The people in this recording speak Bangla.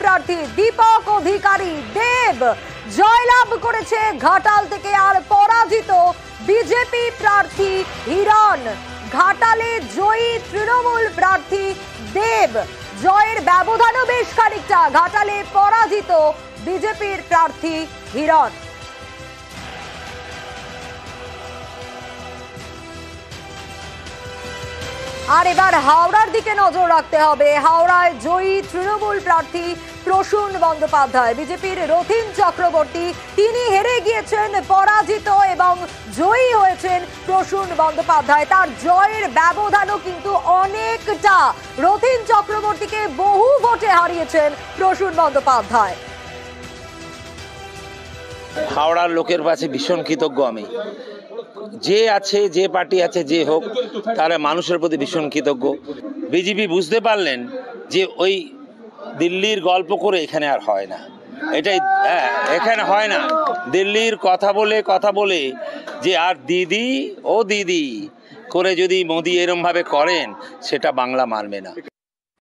প্রার্থী দীপক অধিকারী দেব জয়লাভ করেছে ঘাটাল থেকে, আর পরাজিত বিজেপি প্রার্থী হিরণ। ঘাটালে জয়ী তৃণমূল প্রার্থী দেব, জয়ের ব্যবধানও বেশ খানিকটা। ঘাটালে পরাজিত বিজেপির প্রার্থী হিরণ। আর এবার হাওড়ার দিকে নজর রাখতে হবে। হাওড়ায় জয়ী তৃণমূল প্রার্থী প্রসূন বন্দ্যোপাধ্যায়, বিজেপির রথীন চক্রবর্তী তিনি হেরে গিয়েছেন, পরাজিত এবং জয়ী হয়েছেন প্রসূন বন্দ্যোপাধ্যায়। তার জয়ের ব্যবধানও কিন্তু অনেকটা, রথীন চক্রবর্তীকে বহু ভোটে হারিয়েছেন প্রসূন বন্দ্যোপাধ্যায়। হাওড়ার লোকের কাছে ভীষণ কৃতজ্ঞ আমি। যে আছে, যে পার্টি আছে, যে হোক, তারা মানুষের প্রতি ভীষণ কৃতজ্ঞ। বিজেপি বুঝতে পারলেন যে ওই দিল্লির গল্প করে এখানে আর হয় না, এটাই এখানে হয় না। দিল্লির কথা বলে যে আর দিদি ও দিদি করে যদি মোদি এরম ভাবে করেন, সেটা বাংলা মানবে না।